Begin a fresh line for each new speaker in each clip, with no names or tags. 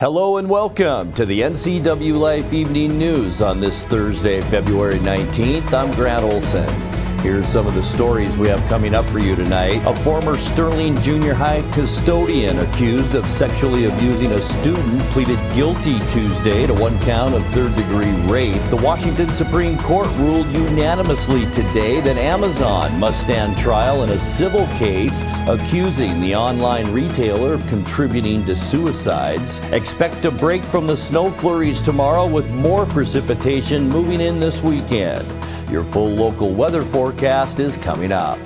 Hello and welcome to the NCWLIFE Evening News on this Thursday, February 19th. I'm Grant Olson. Here's some of the stories we have coming up for you tonight. A former Sterling Junior High custodian accused of sexually abusing a student pleaded guilty Tuesday to one count of third-degree rape. The Washington Supreme Court ruled unanimously today that Amazon must stand trial in a civil case accusing the online retailer of contributing to suicides. Expect a break from the snow flurries tomorrow with more precipitation moving in this weekend. Your full local weather forecast is coming up.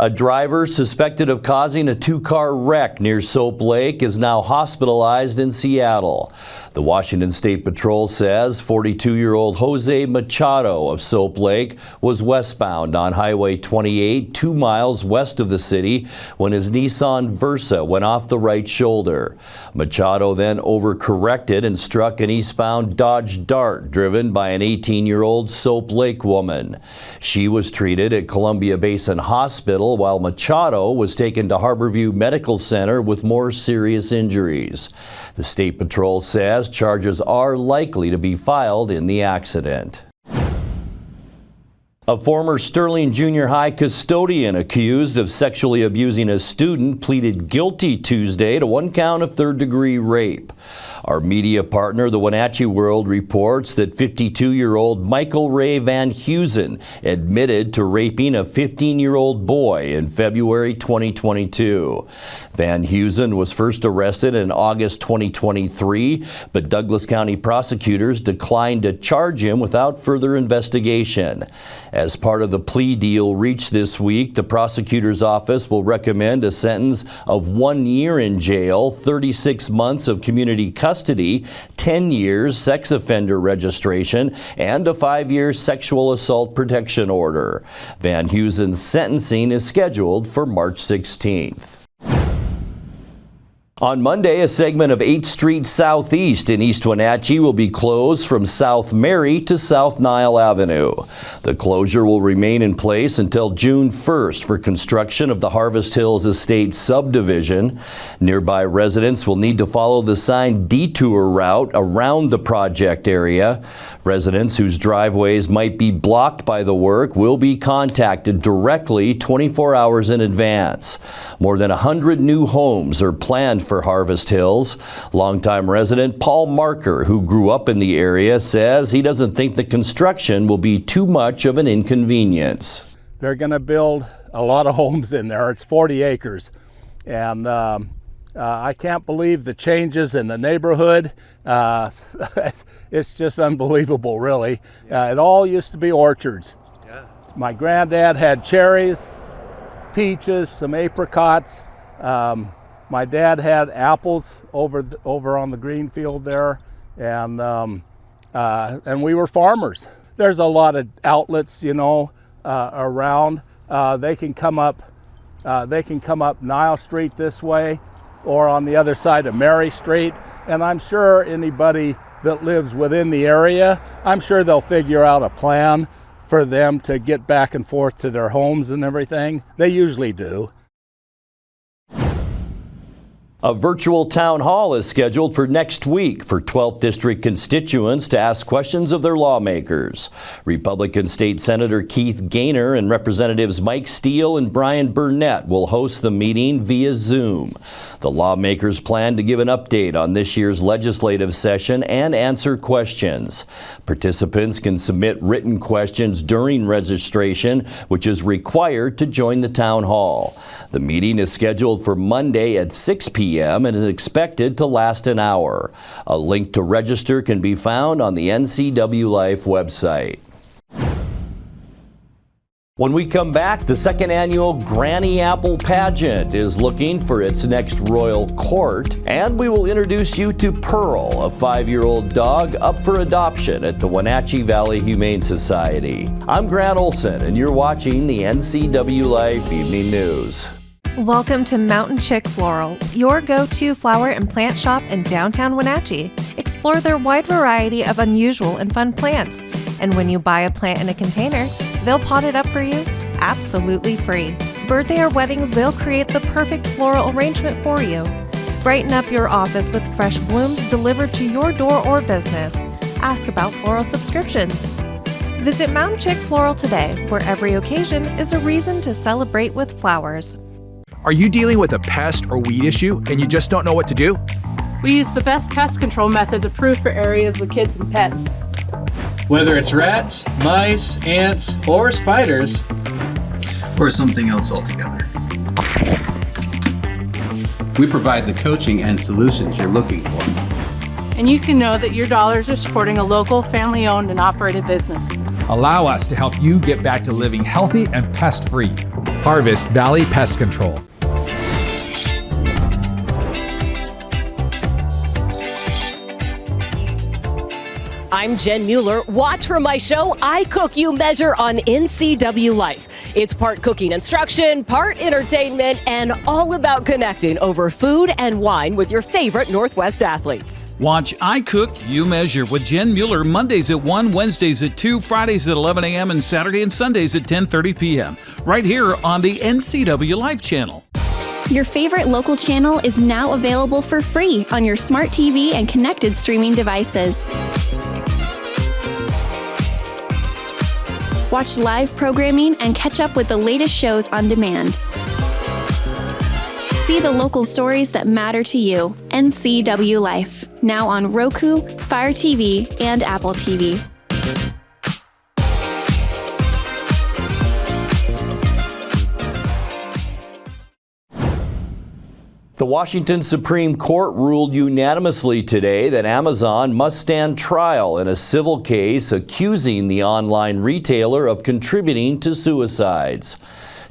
A driver suspected of causing a two-car wreck near Soap Lake is now hospitalized in Seattle. The Washington State Patrol says 42-year-old Jose Machado of Soap Lake was westbound on Highway 28, 2 miles west of the city, when his Nissan Versa went off the right shoulder. Machado then overcorrected and struck an eastbound Dodge Dart driven by an 18-year-old Soap Lake woman. She was treated at Columbia Basin Hospital while Machado was taken to Harborview Medical Center with more serious injuries. The State Patrol says charges are likely to be filed in the accident. A former Sterling Junior High custodian accused of sexually abusing a student pleaded guilty Tuesday to one count of third-degree rape. Our media partner, the Wenatchee World, reports that 52-year-old Michael Ray Van Heusen admitted to raping a 15-year-old boy in February 2022. Van Heusen was first arrested in August 2023, but Douglas County prosecutors declined to charge him without further investigation. As part of the plea deal reached this week, the prosecutor's office will recommend a sentence of 1 year in jail, 36 months of community custody, 10 years sex offender registration, and a 5-year sexual assault protection order. Van Heusen's sentencing is scheduled for March 16th. On Monday, a segment of 8th Street Southeast in East Wenatchee will be closed from South Mary to South Nile Avenue. The closure will remain in place until June 1st for construction of the Harvest Hills Estate subdivision. Nearby residents will need to follow the signed detour route around the project area. Residents whose driveways might be blocked by the work will be contacted directly 24 hours in advance. More than 100 new homes are planned for Harvest Hills. Longtime resident Paul Marker, who grew up in the area, says he doesn't think the construction will be too much of an inconvenience.
They're going to build a lot of homes in there. It's 40 acres. And I can't believe the changes in the neighborhood. It's just unbelievable, really. It all used to be orchards. Yeah. My granddad had cherries, peaches, some apricots. My dad had apples over on the green field there, and we were farmers. There's a lot of outlets, around. They can come up Nile Street this way, or on the other side of Mary Street. And I'm sure anybody that lives within the area, I'm sure they'll figure out a plan for them to get back and forth to their homes and everything. They usually do.
A virtual town hall is scheduled for next week for 12th District constituents to ask questions of their lawmakers. Republican State Senator Keith Gaynor and Representatives Mike Steele and Brian Burnett will host the meeting via Zoom. The lawmakers plan to give an update on this year's legislative session and answer questions. Participants can submit written questions during registration, which is required to join the town hall. The meeting is scheduled for Monday at 6 p.m. and is expected to last an hour. A link to register can be found on the NCWLIFE website. When we come back, the second annual Granny Apple Pageant is looking for its next royal court, and we will introduce you to Pearl, a 5-year-old dog up for adoption at the Wenatchee Valley Humane Society. I'm Grant Olson, and you're watching the NCWLIFE Evening News.
Welcome to Mountain Chick Floral, your go-to flower and plant shop in downtown Wenatchee. Explore their wide variety of unusual and fun plants. And when you buy a plant in a container, they'll pot it up for you absolutely free. Birthday or weddings, they'll create the perfect floral arrangement for you. Brighten up your office with fresh blooms delivered to your door or business. Ask about floral subscriptions. Visit Mountain Chick Floral today, where every occasion is a reason to celebrate with flowers.
Are you dealing with a pest or weed issue and you just don't know what to do?
We use the best pest control methods approved for areas with kids and pets.
Whether it's rats, mice, ants, or spiders,
or something else altogether.
We provide the coaching and solutions you're looking for.
And you can know that your dollars are supporting a local, family-owned and operated business.
Allow us to help you get back to living healthy and pest-free. Harvest Valley Pest Control.
I'm Jen Mueller. Watch for my show, I Cook, You Measure on NCWLIFE. It's part cooking instruction, part entertainment, and all about connecting over food and wine with your favorite Northwest athletes.
Watch I Cook, You Measure with Jen Mueller Mondays at 1, Wednesdays at 2, Fridays at 11 a.m., and Saturday and Sundays at 10:30 p.m. right here on the NCWLIFE channel.
Your favorite local channel is now available for free on your smart TV and connected streaming devices. Watch live programming and catch up with the latest shows on demand. See the local stories that matter to you. NCWLIFE, now on Roku, Fire TV, and Apple TV.
The Washington Supreme Court ruled unanimously today that Amazon must stand trial in a civil case accusing the online retailer of contributing to suicides.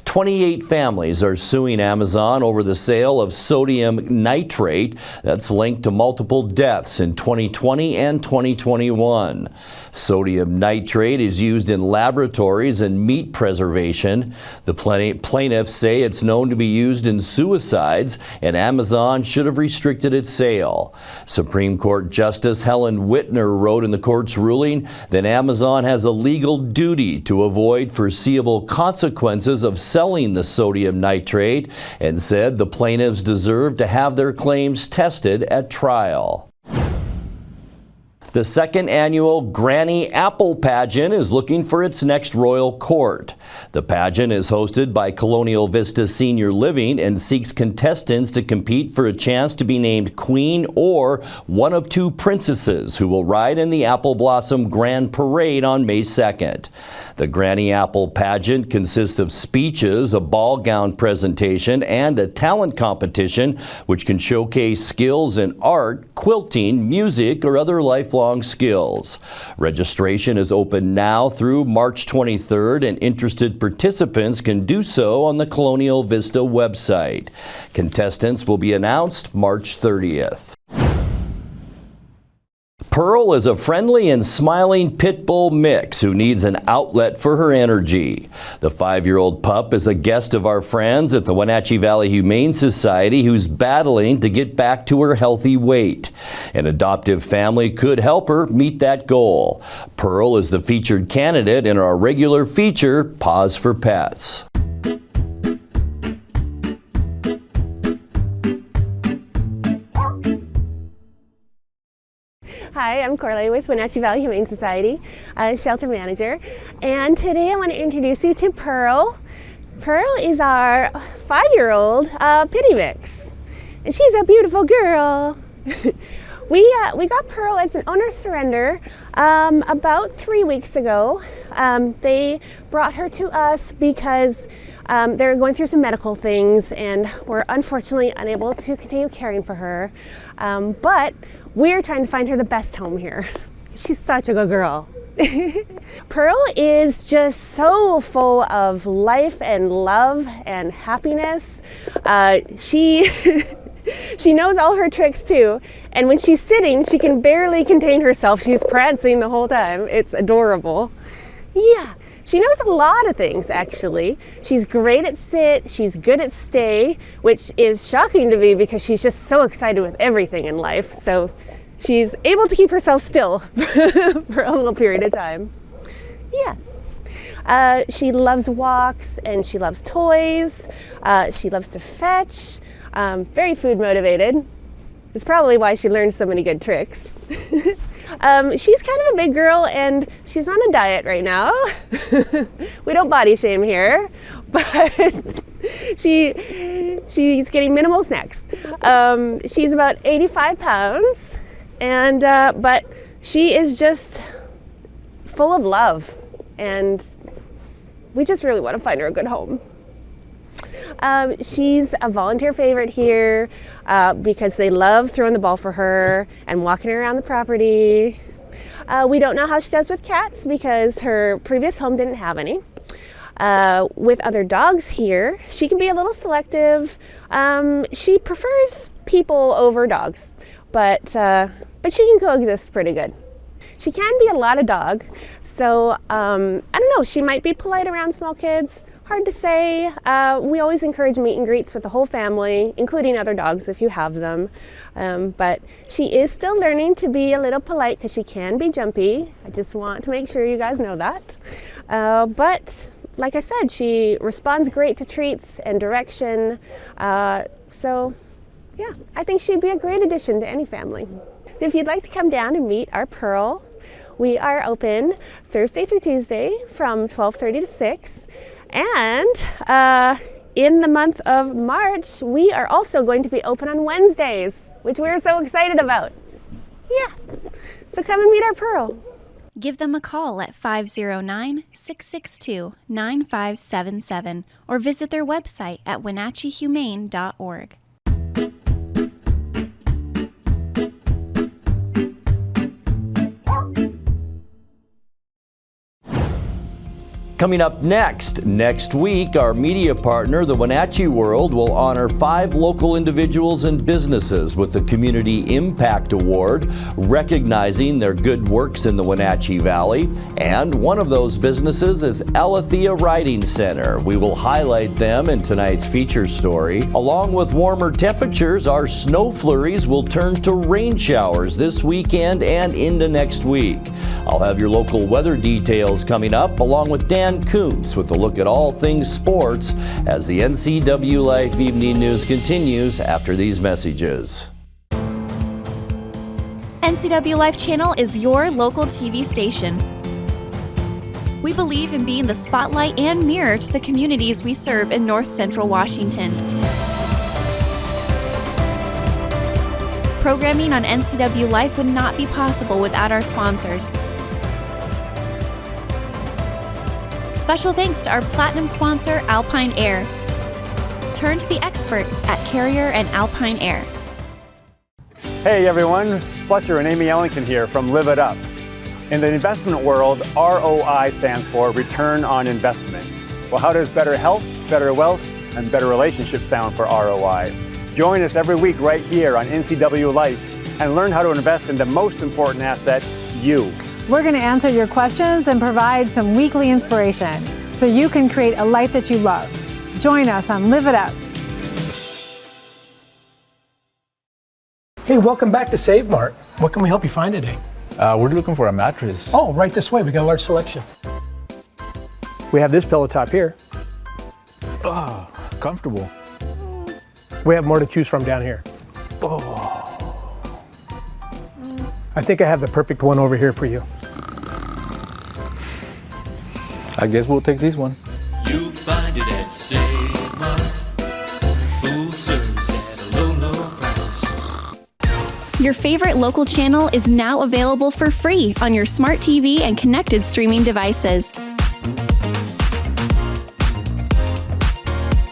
28 families are suing Amazon over the sale of sodium nitrate that's linked to multiple deaths in 2020 and 2021. Sodium nitrate is used in laboratories and meat preservation. The plaintiffs say it's known to be used in suicides, and Amazon should have restricted its sale. Supreme Court Justice Helen Whitner wrote in the court's ruling that Amazon has a legal duty to avoid foreseeable consequences of selling the sodium nitrate, and said the plaintiffs deserve to have their claims tested at trial. The second annual Granny Apple Pageant is looking for its next royal court. The pageant is hosted by Colonial Vista Senior Living and seeks contestants to compete for a chance to be named queen or one of two princesses who will ride in the Apple Blossom Grand Parade on May 2nd. The Granny Apple Pageant consists of speeches, a ball gown presentation, and a talent competition which can showcase skills in art, quilting, music, or other lifelong skills. Registration is open now through March 23rd, and interested participants can do so on the Colonial Vista website. Contestants will be announced March 30th. Pearl is a friendly and smiling pit bull mix who needs an outlet for her energy. The 5-year-old pup is a guest of our friends at the Wenatchee Valley Humane Society who's battling to get back to her healthy weight. An adoptive family could help her meet that goal. Pearl is the featured candidate in our regular feature, Paws for Pets.
Hi, I'm Corley with Wenatchee Valley Humane Society, shelter manager, and today I want to introduce you to Pearl. Pearl is our 5-year-old pitty mix, and she's a beautiful girl. We got Pearl as an owner surrender about 3 weeks ago. They brought her to us because they're going through some medical things and were unfortunately unable to continue caring for her. But we're trying to find her the best home here. She's such a good girl. Pearl is just so full of life and love and happiness. She knows all her tricks too, and when she's sitting, she can barely contain herself. She's prancing the whole time. It's adorable. Yeah, she knows a lot of things actually. She's great at sit, she's good at stay, which is shocking to me because she's just so excited with everything in life. So she's able to keep herself still for a little period of time. Yeah. She loves walks and she loves toys. She loves to fetch. Very food motivated. It's probably why she learned so many good tricks. She's kind of a big girl and she's on a diet right now. We don't body shame here, but she's getting minimal snacks. She's about 85 pounds, and but she is just full of love, and we just really want to find her a good home. She's a volunteer favorite here because they love throwing the ball for her and walking her around the property. We don't know how she does with cats because her previous home didn't have any. With other dogs here, she can be a little selective. She prefers people over dogs, but she can coexist pretty good. She can be a lot of dog, so I don't know, she might be polite around small kids. Hard to say. We always encourage meet and greets with the whole family, including other dogs if you have them. But she is still learning to be a little polite because she can be jumpy. I just want to make sure you guys know that. But like I said, she responds great to treats and direction. So yeah, I think she'd be a great addition to any family. If you'd like to come down and meet our Pearl, we are open Thursday through Tuesday from 12:30 to 6. And in the month of March, we are also going to be open on Wednesdays, which we're so excited about. Yeah, so come and meet our Pearl.
Give them a call at 509-662-9577 or visit their website at wenatcheehumane.org.
Coming up next week, our media partner, the Wenatchee World, will honor 5 local individuals and businesses with the Community Impact Award, recognizing their good works in the Wenatchee Valley. And one of those businesses is Alatheia Riding Center. We will highlight them in tonight's feature story. Along with warmer temperatures, our snow flurries will turn to rain showers this weekend and into next week. I'll have your local weather details coming up, along with Dan Kuntz with a look at all things sports as the NCWLIFE Evening News continues after these messages.
NCWLIFE Channel is your local TV station. We believe in being the spotlight and mirror to the communities we serve in North Central Washington. Programming on NCWLIFE would not be possible without our sponsors. Special thanks to our platinum sponsor, Alpine Air. Turn to the experts at Carrier and Alpine Air.
Hey everyone, Fletcher and Amy Ellington here from Live It Up. In the investment world, ROI stands for Return on Investment. Well, how does better health, better wealth, and better relationships sound for ROI? Join us every week right here on NCWLIFE and learn how to invest in the most important asset, you.
We're going to answer your questions and provide some weekly inspiration so you can create a life that you love. Join us on Live It Up.
Hey, welcome back to Save Mart. What can we help you find today?
We're looking for a mattress.
Oh, right this way. We got a large selection. We have this pillow top here.
Oh, comfortable.
We have more to choose from down here.
Oh.
I think I have the perfect one over here for you.
I guess we'll take this one.
You'll find it at Save Mart. Full service at a low, low price.
Your favorite local channel is now available for free on your smart TV and connected streaming devices.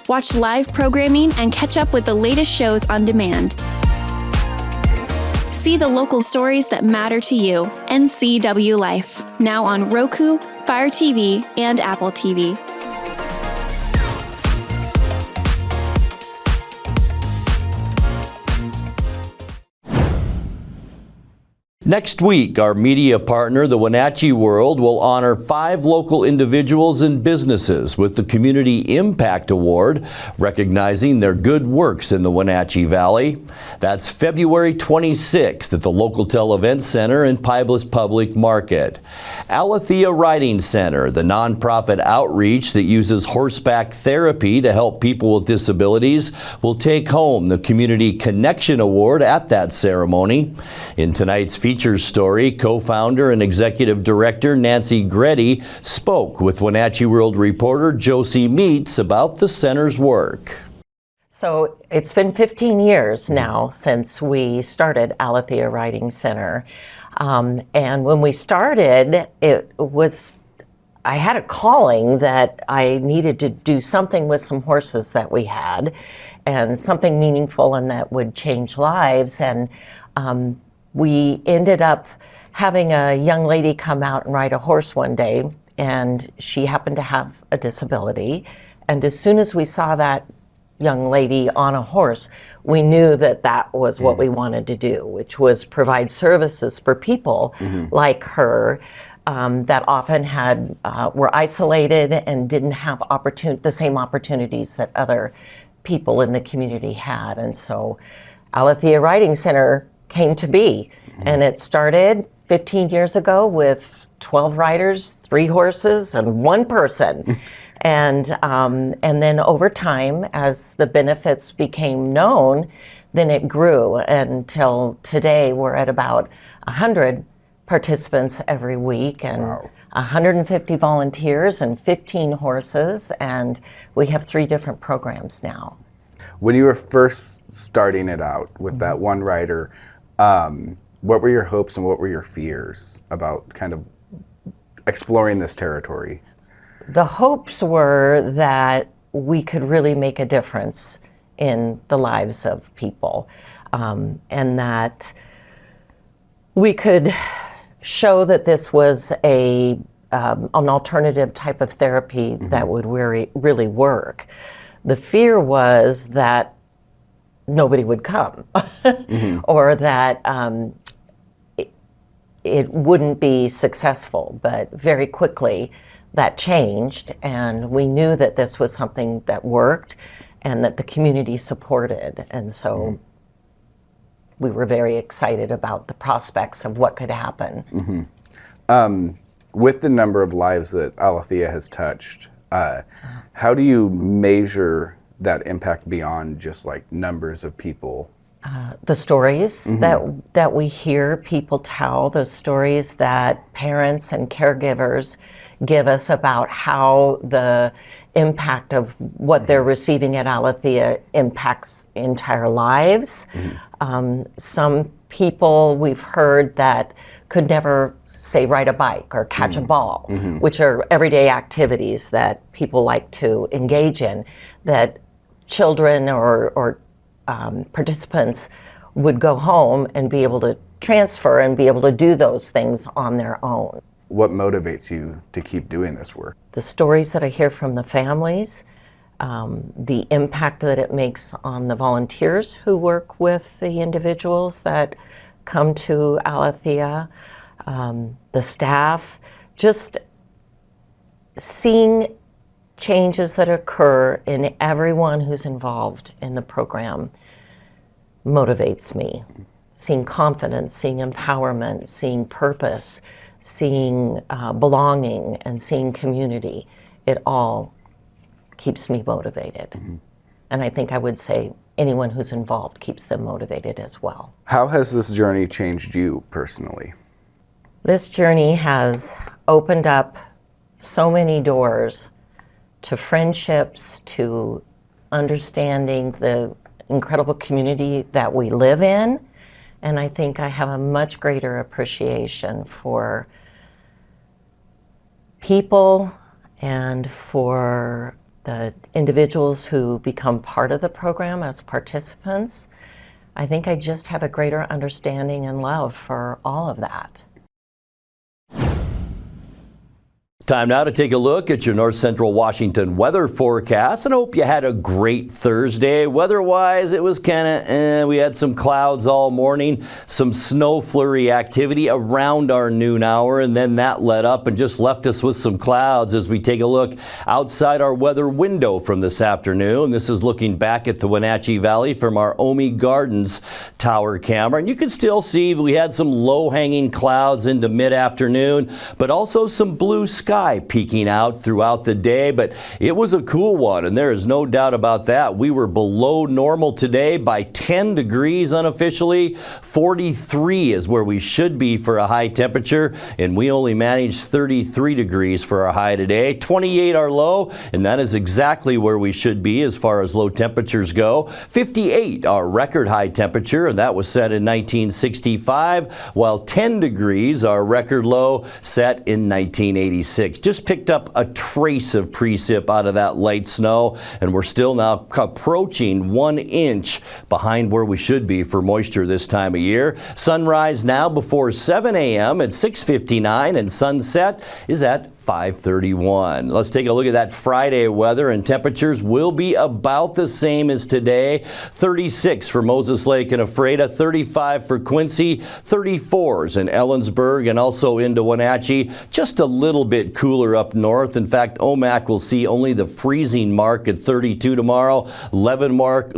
Watch live programming and catch up with the latest shows on demand. See the local stories that matter to you. NCWLIFE, now on Roku, Fire TV, and Apple TV.
Next week, our media partner, the Wenatchee World, will honor 5 local individuals and businesses with the Community Impact Award, recognizing their good works in the Wenatchee Valley. That's February 26th at the Local Event Center in Pybus Public Market. Alatheia Riding Center, the nonprofit outreach that uses horseback therapy to help people with disabilities, will take home the Community Connection Award at that ceremony. In tonight's feature story, co-founder and executive director Nancy Greddy spoke with Wenatchee World reporter Josie Meets about the center's work.
So it's been 15 years now since we started Alatheia Riding Center. And when we started, I had a calling that I needed to do something with some horses that we had, and something meaningful and that would change lives. And we ended up having a young lady come out and ride a horse one day, and she happened to have a disability. And as soon as we saw that young lady on a horse, we knew that that was what we wanted to do, which was provide services for people like her that often were isolated and didn't have the same opportunities that other people in the community had. And so Alatheia Riding Center came to be, and it started 15 years ago with 12 riders, 3 horses, and 1 person. And then over time, as the benefits became known, then it grew until today we're at about 100 participants every week, and 150 volunteers and 15 horses, and we have 3 different programs now.
When you were first starting it out with that one rider, what were your hopes and what were your fears about kind of exploring this territory?
The hopes were that we could really make a difference in the lives of people, and that we could show that this was an alternative type of therapy that would really work. The fear was that nobody would come, or that it wouldn't be successful. But very quickly that changed, and we knew that this was something that worked and that the community supported. And so we were very excited about the prospects of what could happen.
With the number of lives that Alatheia has touched, how do you measure that impact beyond just like numbers of people?
The stories that we hear people tell, the stories that parents and caregivers give us about how the impact of what they're receiving at Alatheia impacts entire lives. Some people we've heard that could never, say, ride a bike or catch a ball, which are everyday activities that people like to engage in, that children or participants would go home and be able to transfer and be able to do those things on their own.
What motivates you to keep doing this work?
The stories that I hear from the families, the impact that it makes on the volunteers who work with the individuals that come to Alatheia, the staff, just seeing changes that occur in everyone who's involved in the program motivates me. Seeing confidence, seeing empowerment, seeing purpose, seeing belonging, and seeing community, it all keeps me motivated. And I think I would say anyone who's involved keeps them motivated as well.
How has this journey changed you personally?
This journey has opened up so many doors to friendships, to understanding the incredible community that we live in. And I think I have a much greater appreciation for people and for the individuals who become part of the program as participants. I think I just have a greater understanding and love for all of that.
Time now to take a look at your North Central Washington weather forecast, and hope you had a great Thursday. Weather-wise, it was kind of we had some clouds all morning, some snow flurry activity around our noon hour, and then that let up and just left us with some clouds as we take a look outside our weather window from this afternoon. This is looking back at the Wenatchee Valley from our Omi Gardens tower camera, and you can still see we had some low-hanging clouds into mid-afternoon, but also some blue sky peeking out throughout the day, but it was a cool one, and there is no doubt about that. We were below normal today by 10 degrees unofficially. 43 is where we should be for a high temperature, and we only managed 33 degrees for our high today. 28 our low, and that is exactly where we should be as far as low temperatures go. 58 our record high temperature, and that was set in 1965, while 10 degrees our record low set in 1986. Just picked up a trace of precip out of that light snow, and we're still now approaching 1 inch behind where we should be for moisture this time of year. Sunrise now before 7 a.m. at 6:59, and sunset is at 5:31. Let's take a look at that Friday weather, and temperatures will be about the same as today. 36 for Moses Lake and Ephrata, 35 for Quincy, 34s in Ellensburg and also into Wenatchee. Just a little bit cooler up north. In fact, Omak will see only the freezing mark at 32 tomorrow. Leavenworth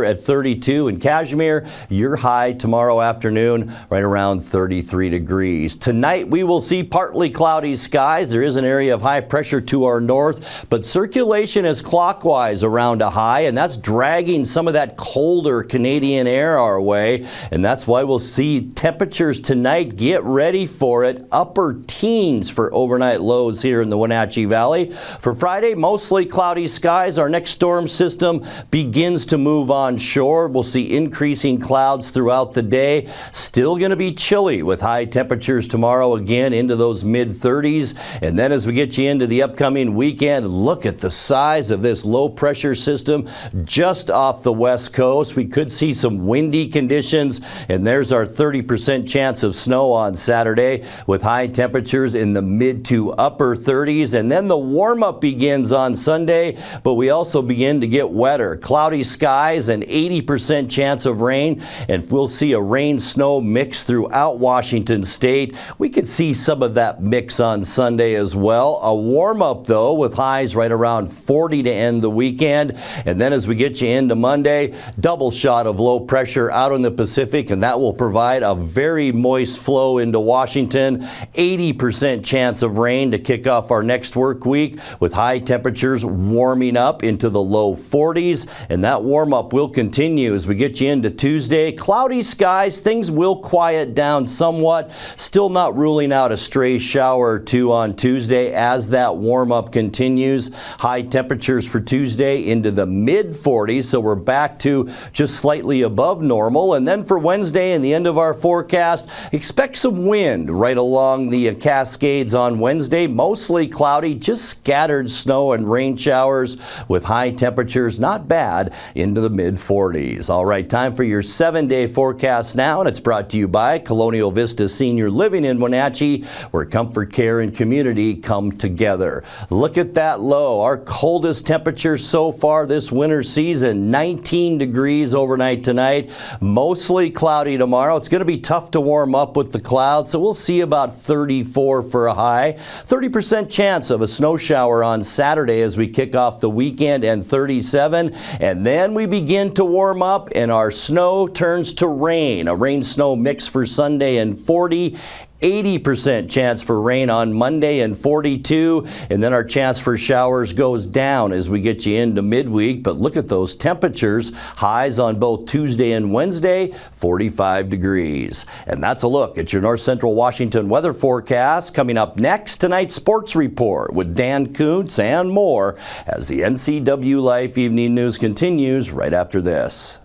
at 32, and Kashmir, your high tomorrow afternoon right around 33 degrees. Tonight we will see partly cloudy skies. There is an area of high pressure to our north, but circulation is clockwise around a high, and that's dragging some of that colder Canadian air our way, and that's why we'll see temperatures tonight. Get ready for it. Upper teens for overnight lows here in the Wenatchee Valley. For Friday, mostly cloudy skies. Our next storm system begins to move onshore. We'll see increasing clouds throughout the day. Still going to be chilly with high temperatures tomorrow again into those mid-30s. And then as we get you into the upcoming weekend, look at the size of this low pressure system just off the west coast. We could see some windy conditions, and there's our 30% chance of snow on Saturday with high temperatures in the mid to upper 30s. And then the warm-up begins on Sunday, but we also begin to get wetter. Cloudy skies and 80% chance of rain, and we'll see a rain-snow mix throughout Washington state. We could see some of that mix on Sunday as well. A warm-up, though, with highs right around 40 to end the weekend. And then as we get you into Monday, double shot of low pressure out in the Pacific, and that will provide a very moist flow into Washington. 80% chance of rain to kick off our next work week, with high temperatures warming up into the low 40s. And that warm-up will continue as we get you into Tuesday. Cloudy skies, things will quiet down somewhat. Still not ruling out a stray shower or two on Tuesday as that warm-up continues. High temperatures for Tuesday into the mid-40s, so we're back to just slightly above normal. And then for Wednesday and the end of our forecast, expect some wind right along the Cascades on Wednesday. Mostly cloudy, just scattered snow and rain showers with high temperatures, not bad, into the mid-40s. All right, time for your 7-day forecast now, and it's brought to you by Colonial Vista Senior Living in Wenatchee, where comfort, care, and community come together. Look at that low. Our coldest temperature so far this winter season, 19 degrees overnight tonight. Mostly cloudy tomorrow. It's going to be tough to warm up with the clouds, so we'll see about 34 for a high. 30% chance of a snow shower on Saturday as we kick off the weekend, and 37. And then we begin to warm up, and our snow turns to rain. A rain-snow mix for Sunday, and 40. 80% chance for rain on Monday, and 42, and then our chance for showers goes down as we get you into midweek. But look at those temperatures. Highs on both Tuesday and Wednesday, 45 degrees. And that's a look at your North Central Washington weather forecast. Coming up next, tonight's sports report with Dan Kuntz and more as the NCWLIFE Evening News continues right after this.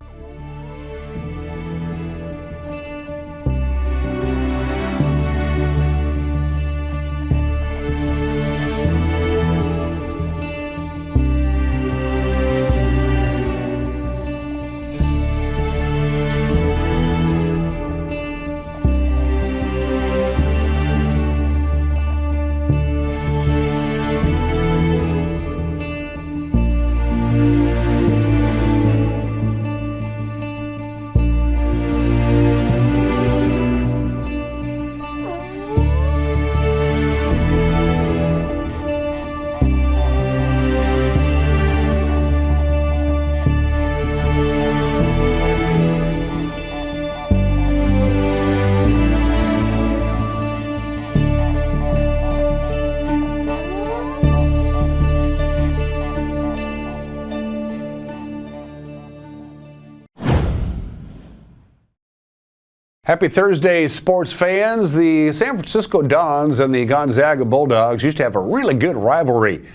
Happy Thursday, sports fans. The San Francisco Dons and the Gonzaga Bulldogs used to have a really good rivalry.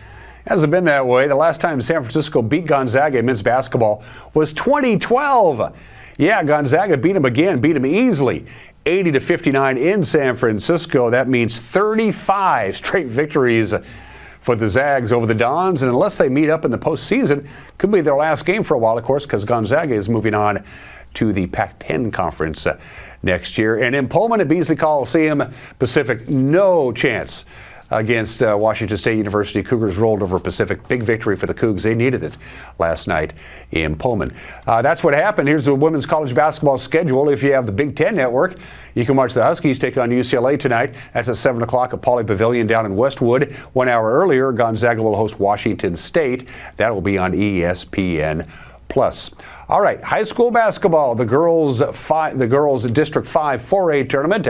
Hasn't been that way. The last time San Francisco beat Gonzaga in men's basketball was 2012. Yeah, Gonzaga beat them again, beat them easily, 80-59 in San Francisco. That means 35 straight victories for the Zags over the Dons, and unless they meet up in the postseason, could be their last game for a while, of course, because Gonzaga is moving on to the Pac-10 conference next year. And in Pullman at Beasley Coliseum, Pacific, no chance against Washington State University. Cougars rolled over Pacific. Big victory for the Cougs. They needed it last night in Pullman. That's what happened. Here's the women's college basketball schedule. If you have the Big Ten Network, you can watch the Huskies take on UCLA tonight. That's at 7 o'clock at Pauley Pavilion down in Westwood. 1 hour earlier, Gonzaga will host Washington State. That will be on ESPN+. All right, high school basketball. The girls District 5 4A tournament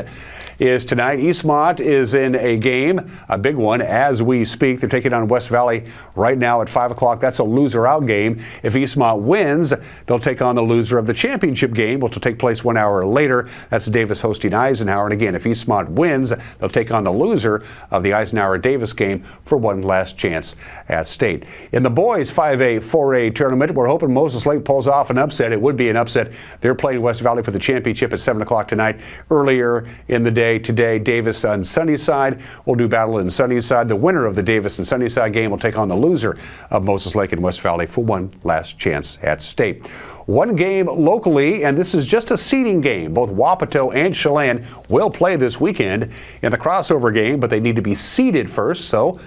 is tonight. Eastmont is in a game, a big one, as we speak. They're taking on West Valley right now at 5 o'clock. That's a loser-out game. If Eastmont wins, they'll take on the loser of the championship game, which will take place 1 hour later. That's Davis hosting Eisenhower. And again, if Eastmont wins, they'll take on the loser of the Eisenhower-Davis game for one last chance at state. In the boys 5A 4A tournament, we're hoping Moses Lake pulls off an upset. It would be an upset. They're playing West Valley for the championship at 7 o'clock tonight. Earlier in the day today, Davis and Sunnyside will do battle in Sunnyside. The winner of the Davis and Sunnyside game will take on the loser of Moses Lake and West Valley for one last chance at state. One game locally, and this is just a seeding game. Both Wapato and Chelan will play this weekend in the crossover game, but they need to be seeded first, so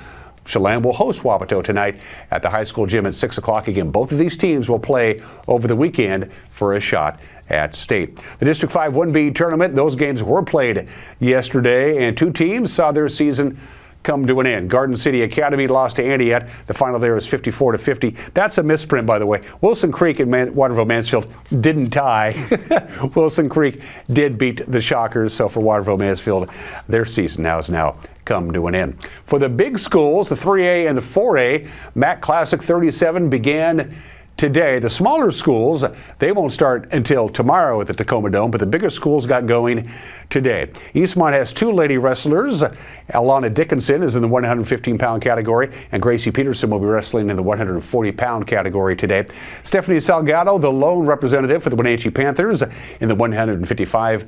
Chelan will host Wapato tonight at the high school gym at 6 o'clock. Again, both of these teams will play over the weekend for a shot at state. The District 5 1B tournament, those games were played yesterday, and two teams saw their season come to an end. Garden City Academy lost to Antioch. The final there is 54-50. That's a misprint, by the way. Wilson Creek and Waterville Mansfield didn't tie. Wilson Creek did beat the Shockers, so for Waterville Mansfield, their season has now come to an end. For the big schools, the 3A and the 4A, MAC Classic 37 began today. The smaller schools, they won't start until tomorrow at the Tacoma Dome, but the bigger schools got going today. Eastmont has two lady wrestlers. Alana Dickinson is in the 115-pound category, and Gracie Peterson will be wrestling in the 140-pound category today. Stephanie Salgado, the lone representative for the Wenatchee Panthers, in the 155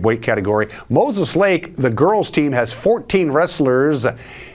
weight category. Moses Lake, the girls team, has 14 wrestlers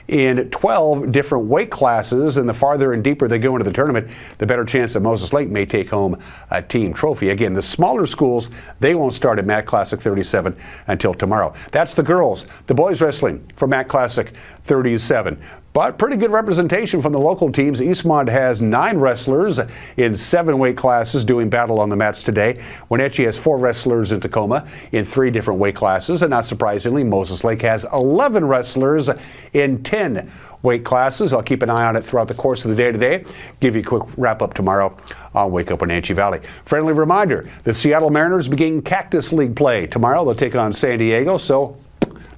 in 12 different weight classes, and the farther and deeper they go into the tournament, the better chance that Moses Lake may take home a team trophy. Again, the smaller schools, they won't start at MAC Classic 37 until tomorrow. That's the girls. The boys wrestling for MAC Classic 37. But pretty good representation from the local teams. Eastmont has 9 wrestlers in 7 weight classes doing battle on the mats today. Wenatchee has 4 wrestlers in Tacoma in 3 different weight classes. And not surprisingly, Moses Lake has 11 wrestlers in 10 weight classes. I'll keep an eye on it throughout the course of the day today. Give you a quick wrap up tomorrow on Wake Up Wenatchee Valley. Friendly reminder, the Seattle Mariners begin Cactus League play. Tomorrow they'll take on San Diego, so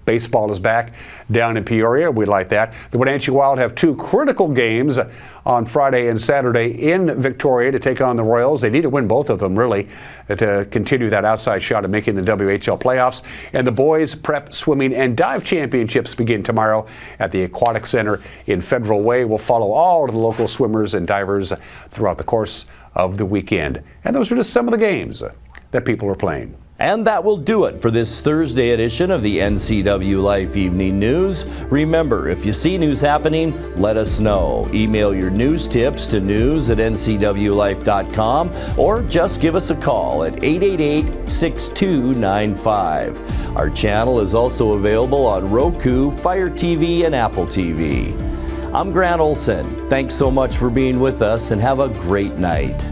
baseball is back down in Peoria. We like that. The Wenatchee Wild have 2 critical games on Friday and Saturday in Victoria to take on the Royals. They need to win both of them, really, to continue that outside shot at making the WHL playoffs. And the boys prep, swimming, and dive championships begin tomorrow at the Aquatic Center in Federal Way. We'll follow all of the local swimmers and divers throughout the course of the weekend. And those are just some of the games that people are playing.
And that will do it for this Thursday edition of the NCWLIFE Evening News. Remember, if you see news happening, let us know. Email your news tips to news@ncwlife.com or just give us a call at 888-6295. Our channel is also available on Roku, Fire TV, and Apple TV. I'm Grant Olson. Thanks so much for being with us, and have a great night.